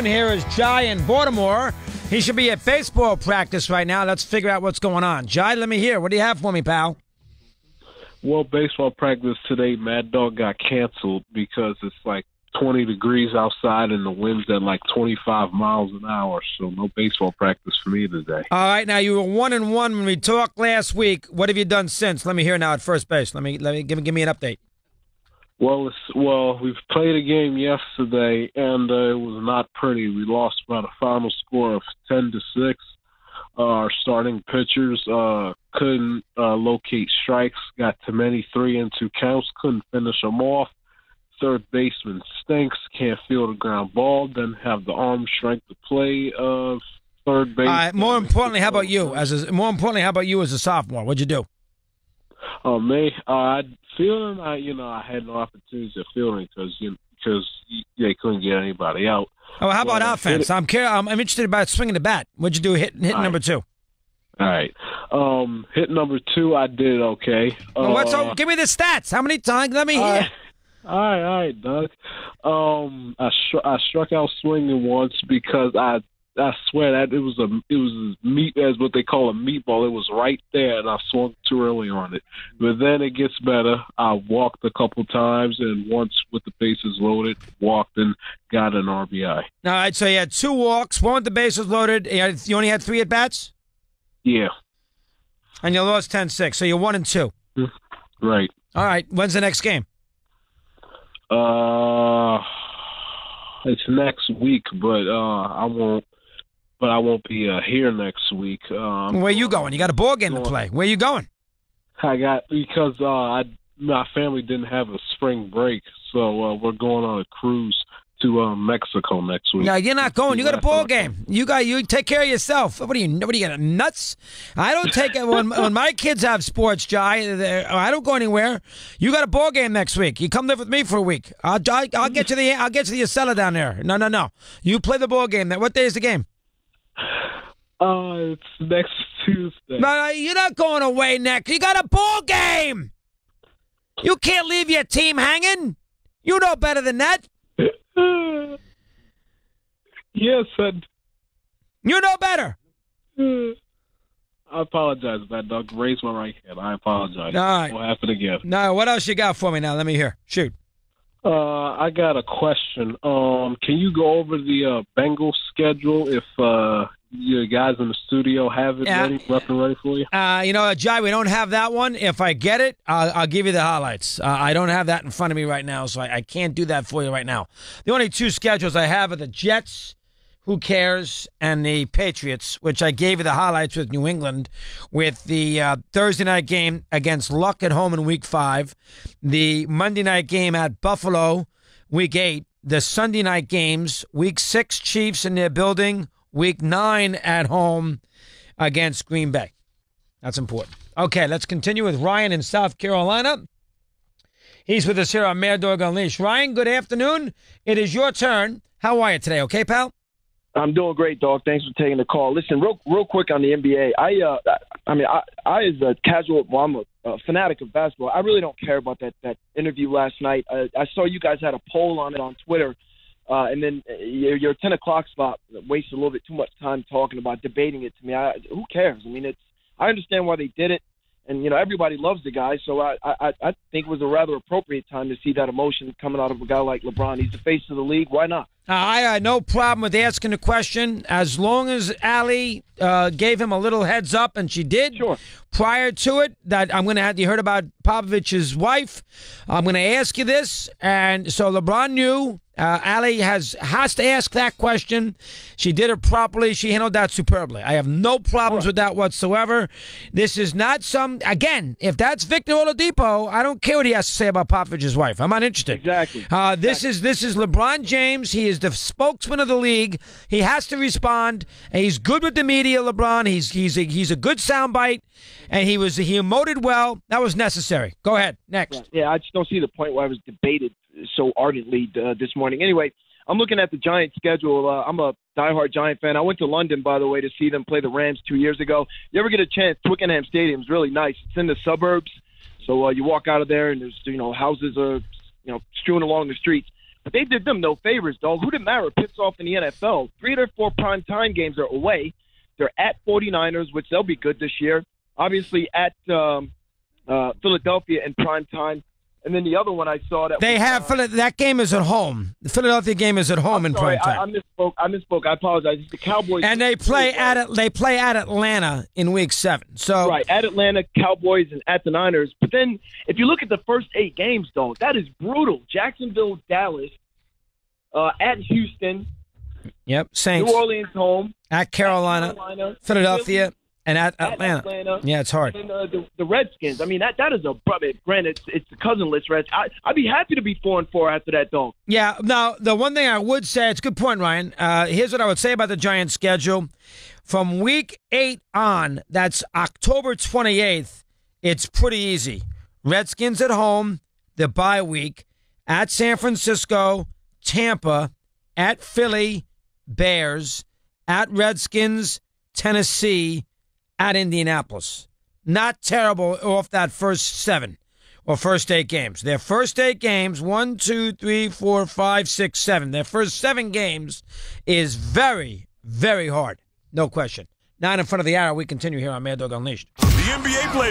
Here is Jai in Baltimore. He should be at baseball practice right now. Let's figure out what's going on. Jai, let me hear. What do you have for me, pal? Well, baseball practice today, Mad Dog got canceled because it's like 20 degrees outside and the wind's at like 25 miles an hour. So no baseball practice for me today. All right. Now, you were 1-1 when we talked last week. What have you done since? Let me hear now at first base. Let me give me an update. Well, we've played a game yesterday, and it was not pretty. We lost by the final score of 10-6. Our starting pitchers couldn't locate strikes, got too many 3-2 counts, couldn't finish them off. Third baseman stinks, can't field a ground ball, doesn't have the arm strength to play third base. More importantly, how about you? How about you as a sophomore? What'd you do? Me, I had no opportunities at fielding because they couldn't get anybody out. Oh, how about offense? I'm interested about swinging the bat. What'd you do? Hit number 2. All right. Hit number 2, I did okay. Give me the stats. How many times? Let me hear. All right, Doug. I struck out swinging once because I swear that it was as what they call a meatball. It was right there, and I swung too early on it. But then it gets better. I walked a couple times, and once with the bases loaded, walked and got an RBI. All right, so you had 2 walks, 1 with the bases loaded. You only had 3 at bats. Yeah. And you lost 10-6, so you're 1-2. Right. All right. When's the next game? It's next week, but I won't be here next week. Where are you going? You got a ball game to play. Where are you going? Because my family didn't have a spring break, so we're going on a cruise to Mexico next week. No, you're not going. You got a ball game. You take care of yourself. What are you got nuts? I don't take it when my kids have sports, Jai. I don't go anywhere. You got a ball game next week. You come live with me for a week. I'll get you the Acela down there. No. You play the ball game. What day is the game? It's next Tuesday. No, you're not going away next. You got a ball game. You can't leave your team hanging. You know better than that. Yes, and you know better. I apologize, Mad Dog. Raise my right hand. I apologize. All right. It won't happen again. No, what else you got for me now? Let me hear. Shoot. I got a question. Can you go over the Bengals schedule if you guys in the studio have it ready for you? Jai, we don't have that one. If I get it, I'll give you the highlights. I don't have that in front of me right now, so I can't do that for you right now. The only 2 schedules I have are the Jets, who cares, and the Patriots, which I gave you the highlights with New England, with the Thursday night game against Luck at home in Week 5, the Monday night game at Buffalo, Week 8, the Sunday night games, Week 6, Chiefs in their building, Week 9 at home against Green Bay. That's important. Okay, let's continue with Ryan in South Carolina. He's with us here on Mad Dog Unleashed. Ryan, good afternoon. It is your turn. How are you today? Okay, pal? I'm doing great, dog. Thanks for taking the call. Listen, real quick on the NBA. I as a casual, I'm a fanatic of basketball. I really don't care about that interview last night. I saw you guys had a poll on it on Twitter, and then your 10 o'clock spot wasted a little bit too much time talking about debating it to me. Who cares? I understand why they did it, and everybody loves the guy. So I think it was a rather appropriate time to see that emotion coming out of a guy like LeBron. He's the face of the league. Why not? I had no problem with asking the question as long as Allie gave him a little heads up, and she did. Sure. Prior to it, that I'm going to have you heard about Popovich's wife. I'm going to ask you this, and so LeBron knew. Allie has to ask that question. She did it properly. She handled that superbly. I have no problems with that whatsoever. This is not again, if that's Victor Oladipo, I don't care what he has to say about Popovich's wife. I'm not interested. Exactly. This is LeBron James. He is the spokesman of the league. He has to respond. And he's good with the media, LeBron. He's a good soundbite, and he emoted well. That was necessary. Go ahead. Next. Yeah, I just don't see the point why it was debated so ardently this morning. Anyway, I'm looking at the Giants schedule. I'm a diehard Giant fan. I went to London, by the way, to see them play the Rams 2 years ago. You ever get a chance? Twickenham Stadium is really nice. It's in the suburbs, so you walk out of there and there's houses are strewn along the streets. but they did them no favors, dog. Who did Mara piss off in the NFL? 3 of their 4 primetime games are away. They're at 49ers, which they'll be good this year. Obviously at Philadelphia in primetime. And then the other one I saw that that game is at home. The Philadelphia game is at home in prime time. I misspoke. I apologize. It's the Cowboys. And they play at Atlanta in Week 7. So right, at Atlanta, Cowboys, and at the Niners. But then if you look at the first 8 games, dog, that is brutal. Jacksonville, Dallas, at Houston. Yep, Saints. New Orleans home. At Carolina, Philadelphia. Philly, and at Atlanta. Yeah, it's hard. And the Redskins. I mean, that is a brother. Granted, it's the cousinless Reds. I'd be happy to be 4-4 after that, though. Yeah. Now, the one thing I would say, it's a good point, Ryan. Here's what I would say about the Giants' schedule. From Week 8 on, that's October 28th, it's pretty easy. Redskins at home, the bye week, at San Francisco, Tampa, at Philly, Bears, at Redskins, Tennessee, at Indianapolis. Not terrible off that first 7 or first 8 games. Their first 8 games, 1, 2, 3, 4, 5, 6, 7. Their first 7 games is very, very hard. No question. 9 in front of the hour. We continue here on Mad Dog Unleashed. The NBA player.